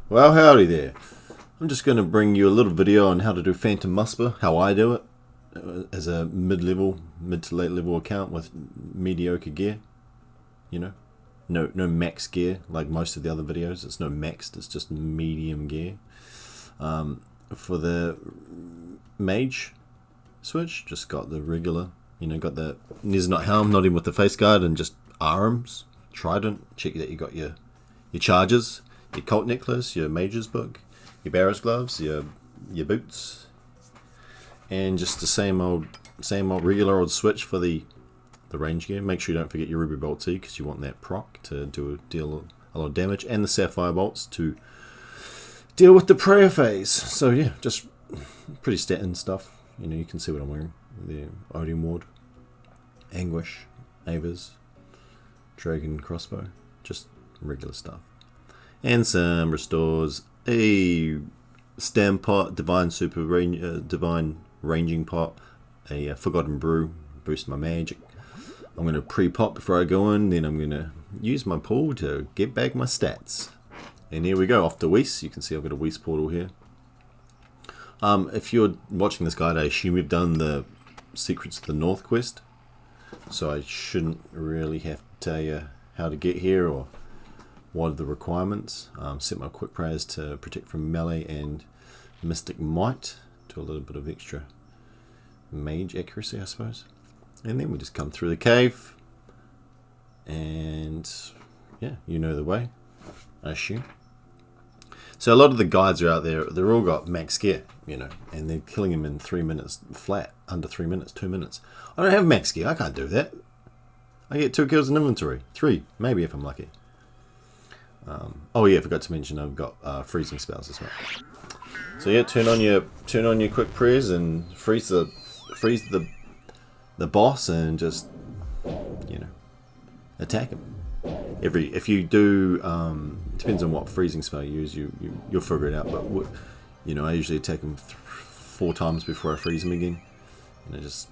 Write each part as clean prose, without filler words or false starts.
Well, howdy there. I'm just going to bring you a little video on how to do Phantom Muspah, how I do it, as a mid to late level account with mediocre gear. You know, no max gear like most of the other videos. It's no maxed, it's just medium gear. For the mage switch, just got the regular, got the Nez not helm, not even with the face guard, and just arms, trident. Check that you got your charges, your cult necklace, your mage's book, your barrow's gloves, your boots, and just the same old regular old switch for the range gear. Make sure you don't forget your ruby bolt T, because you want that proc to deal a lot of damage, and the sapphire bolts to deal with the prayer phase. So yeah, just pretty statin stuff. You can see what I'm wearing. The Odium Ward, Anguish, Avers, Dragon Crossbow, just regular stuff. And some restores, a stem pot, divine ranging pot, a forgotten brew, boost my magic. I'm going to pre-pop before I go in, then I'm going to use my pool to get back my stats. And here we go, off to Weiss. You can see I've got a Weiss portal here. If you're watching this guide, I assume you've done the Secrets of the North quest, so I shouldn't really have to tell you how to get here or what are the requirements. Set my quick prayers to protect from melee and mystic might, to a little bit of extra mage accuracy, I suppose. And then we just come through the cave, and yeah, you know the way, I assume. So a lot of the guides are out there, they're all got max gear, and they're killing them in 3 minutes flat, under 3 minutes, 2 minutes. I don't have max gear, I can't do that. I get 2 kills in inventory, 3, maybe if I'm lucky. Oh yeah, I forgot to mention I've got freezing spells as well. So yeah, turn on your quick prayers and freeze the boss, and just attack him. If you do, depends on what freezing spell you use, you'll figure it out. But I usually attack him 4 times before I freeze him again, and I just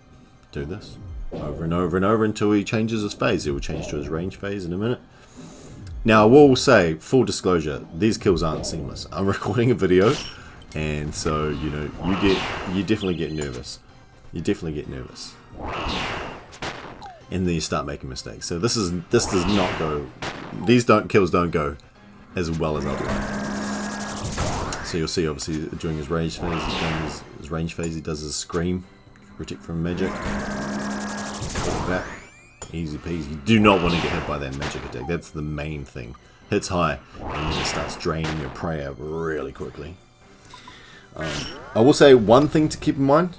do this over and over and over until he changes his phase. He will change to his range phase in a minute. Now I will say, full disclosure, these kills aren't seamless. I'm recording a video, and so you definitely get nervous. You definitely get nervous. And then you start making mistakes. So this does not go. These kills don't go as well as I'd like. So you'll see, obviously, during his range phase, he's done his range phase. He does his scream, protect from magic. Like that, easy peasy. You do not want to get hit by that magic attack. That's the main thing. Hits high, and then it starts draining your prayer really quickly. I will say one thing to keep in mind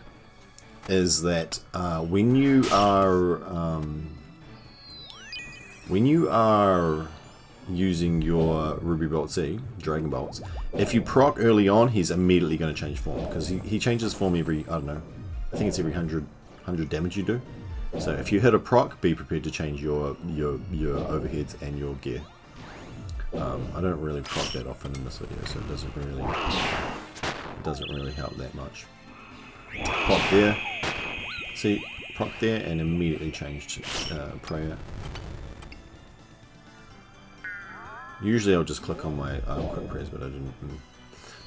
is that when you are using your Ruby Bolt C, Dragon Bolts, if you proc early on, he's immediately going to change form, because he changes form every, I don't know, I think it's every 100 damage you do. So if you hit a proc, be prepared to change your overheads and your gear. I don't really proc that often in this video, so it doesn't really help that much. Proc there. See, proc there, and immediately changed prayer. Usually I'll just click on my quick prayers, but I didn't.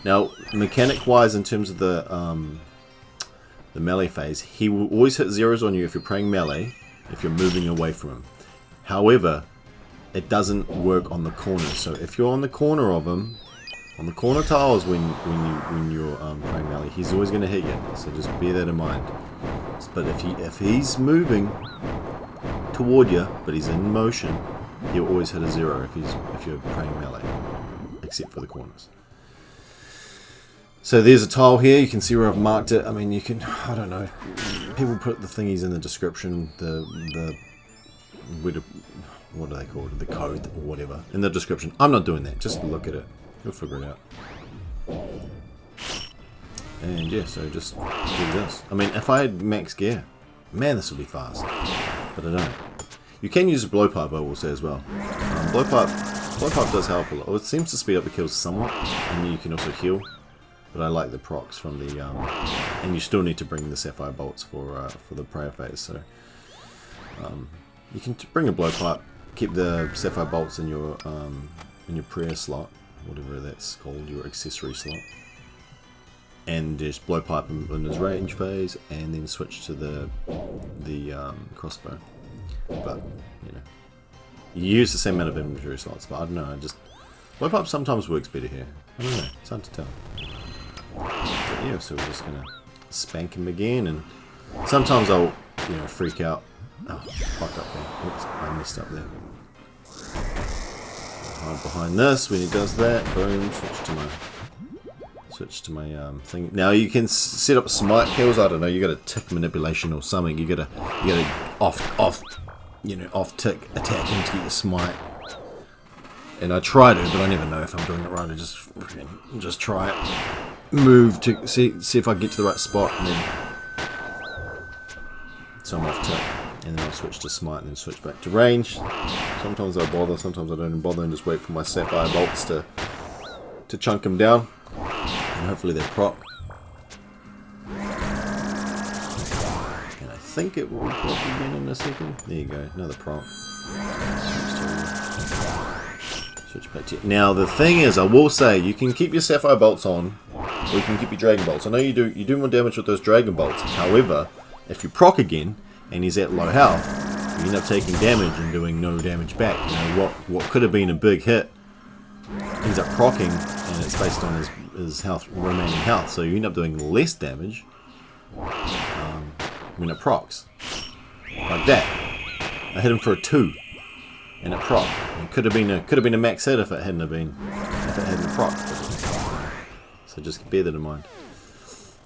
Now, mechanic-wise, in terms of the melee phase, he will always hit zeros on you if you're praying melee, if you're moving away from him. However, it doesn't work on the corners. So if you're on the corner of him, on the corner tiles when you're praying melee, he's always going to hit you. So just bear that in mind. But if he's moving toward you, but he's in motion, he'll always hit a 0 if you're praying melee, except for the corners. So there's a tile here. You can see where I've marked it. I mean, you can, I don't know. People put the thingies in the description. What do they call it? The code or whatever in the description. I'm not doing that. Just look at it. You'll figure it out. And yeah, so just do this. I mean, if I had max gear, man, this would be fast. But I don't. You can use a blowpipe, I will say as well. Blowpipe does help a lot. It seems to speed up the kills somewhat, and you can also heal. But I like the procs from the, and you still need to bring the sapphire bolts for the prayer phase. So you can bring a blowpipe, keep the sapphire bolts in your prayer slot, whatever that's called, your accessory slot. And just blowpipe him in his range phase, and then switch to the crossbow. But, you know, you use the same amount of inventory slots, but I don't know, blowpipe sometimes works better here. I don't know, it's hard to tell. But yeah, so we're just gonna spank him again, and sometimes I'll, you know, freak out. Oh, fucked up there. Oops, I messed up there. Hide behind this when he does that. Boom, switch to my thing. Now you can set up smite kills. I don't know. You got a tick manipulation or something. You got to off tick attacking to get your smite. And I try to, but I never know if I'm doing it right. I just try it. Move to see if I get to the right spot, and then so I'm off tick. And then I'll switch to smite and then switch back to range. Sometimes I'll bother, sometimes I don't even bother, and just wait for my sapphire bolts to chunk them down. And hopefully they're proc. And I think it will proc again in a second. There you go, another proc. Switch back to you. Now the thing is, I will say, you can keep your sapphire bolts on, or you can keep your dragon bolts. I know you do more damage with those dragon bolts. However, if you proc again, and he's at low health, you end up taking damage and doing no damage back. You know, what could have been a big hit ends up proccing, and it's based on his health, remaining health, so you end up doing less damage when it procs. Like that. I hit him for a 2, and it proc. It could have been a max hit if it hadn't proc. So just bear that in mind.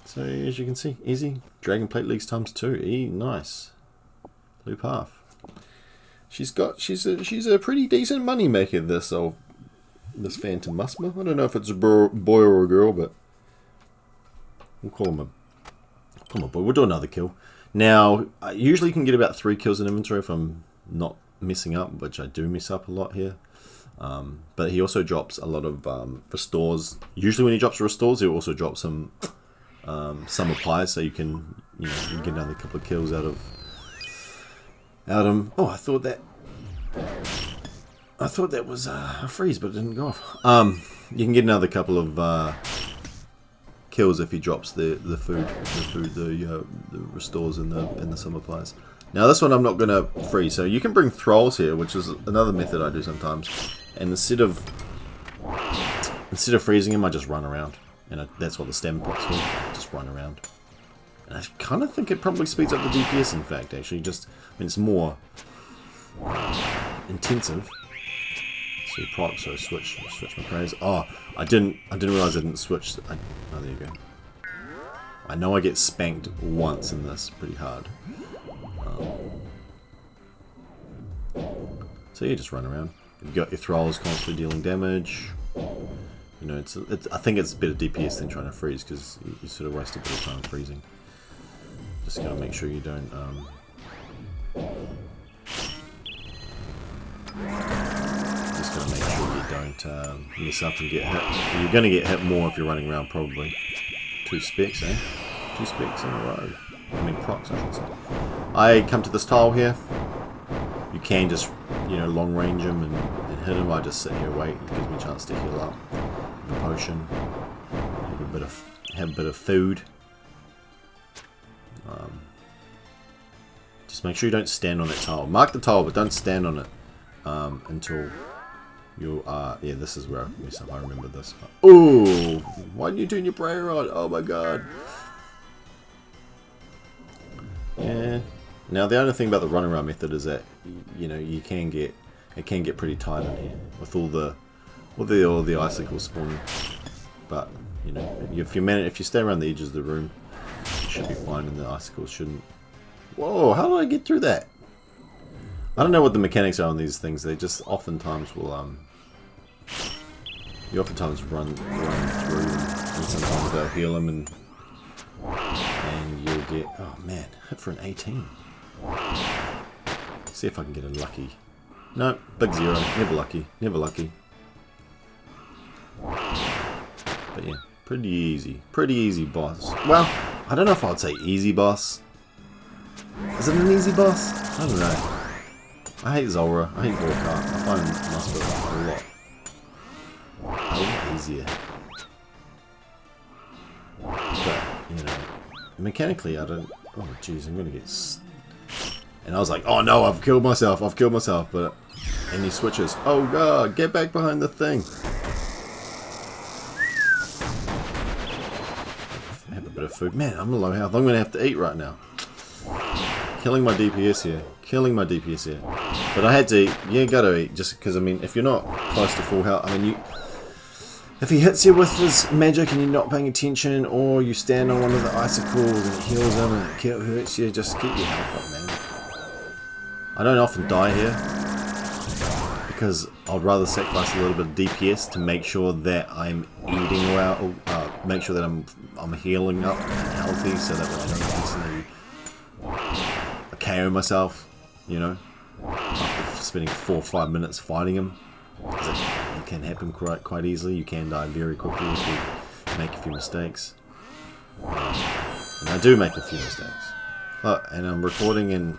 So as you can see, easy. Dragon Plate Leagues ×2. Nice. Loop half. She's a pretty decent money maker, this Phantom Muspah. I don't know if it's a boy or a girl, but we'll call him a boy. We'll do another kill. Now, I usually can get about 3 kills in inventory if I'm not messing up, which I do mess up a lot here. But he also drops a lot of restores. Usually when he drops restores, he'll also drop some applies, so you can get another couple of kills out of him. Oh, I thought that was a freeze, but it didn't go off. You can get another couple of kills if he drops the restores and the summer applies. Now this one I'm not gonna freeze, so you can bring thralls here, which is another method I do sometimes. And instead of freezing him, I just run around. And that's what the stem pot's for, just run around. And I kind of think it probably speeds up the DPS, in fact, actually. It's more intensive. So proc, so switch my praise. Oh, I didn't realize I didn't switch. Oh, there you go. I know I get spanked once in this, pretty hard. So you just run around. You've got your thralls constantly dealing damage. You know, I think it's a bit of DPS than trying to freeze, because you sort of waste a bit of time freezing. Just gotta make sure you don't mess up and get hit. You're gonna get hit more if you're running around, probably. 2 specs, eh? 2 specs in a row. I mean procs, I should say. I come to this tile here. You can just, long range him and hit him. I just sit here, wait. It gives me a chance to heal up. A potion. Have a bit of food. Just make sure you don't stand on that tile. Mark the tile, but don't stand on it until you are. Yeah, this is where I mess up. I remember this. Oh, why didn't you turn your prayer on? Oh my god. Yeah. Now the only thing about the run around method is that it can get pretty tight in here with all the icicles spawning. But if you stay around the edges of the room, you should be fine, and the icicles shouldn't. Whoa! How did I get through that? I don't know what the mechanics are on these things. They just oftentimes will you oftentimes run through them, and sometimes they'll heal them, and you'll get, oh man, hit for an 18. See if I can get a lucky. No, big 0. Never lucky. Never lucky. But yeah, pretty easy. Pretty easy boss. Well, I don't know if I'd say easy boss. Is it an easy boss? I don't know. I hate Zora. I hate Warcraft. I find Muspah a easier. But, you know, mechanically, I don't... Oh, jeez, I'm gonna get... And I was like, oh no, I've killed myself, but... And he switches. Oh god, get back behind the thing. Have a bit of food. Man, I'm low health. I'm gonna have to eat right now. Killing my DPS here. But I had to eat. Yeah, gotta eat. Just because, I mean, if you're not close to full health, I mean, if he hits you with his magic and you're not paying attention, or you stand on one of the icicles and it heals him and it hurts you, just keep your health up, man. I don't often die here, because I'd rather sacrifice a little bit of DPS to make sure that I'm eating well, make sure that I'm healing up and healthy, so that I don't constantly KO myself, you know, after spending 4 or 5 minutes fighting him. Because it can happen quite easily. You can die very quickly if you make a few mistakes. And I do make a few mistakes. And I'm recording, and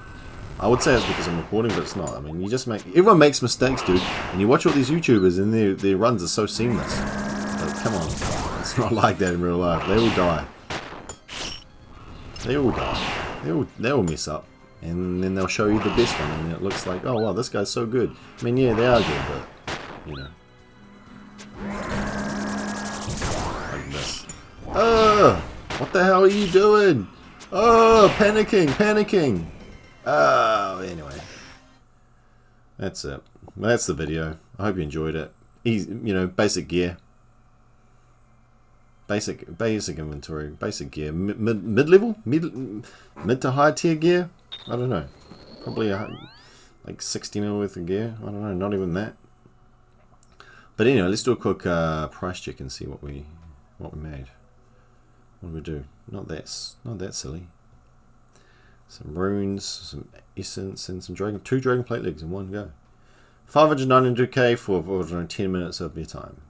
I would say it's because I'm recording, but it's not. I mean, everyone makes mistakes, dude. And you watch all these YouTubers, and their runs are so seamless. But come on, it's not like that in real life. They all die. They all mess up. And then they'll show you the best one, and it looks like, oh wow, this guy's so good. I mean, yeah, they are good, but, you know. Like this. Oh, what the hell are you doing? Oh, panicking. Oh, anyway. That's it. That's the video. I hope you enjoyed it. Easy, you know, basic gear. Basic inventory. Basic gear. Mid-level? Mid to high tier gear? I don't know. Probably like 60 mil worth of gear. I don't know. Not even that. But anyway, let's do a quick price check and see what we made. What did we do? Not that silly. Some runes, some essence, and some two dragon plate legs in one go. 592k for 10 minutes of your time.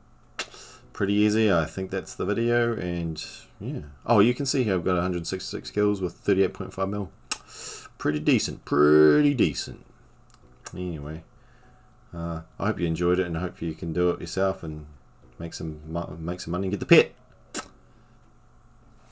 Pretty easy. I think that's the video, and yeah. Oh, you can see here I've got 166 kills with 38.5 mil. Pretty decent. Anyway, I hope you enjoyed it, and I hope you can do it yourself and make some money and get the pet.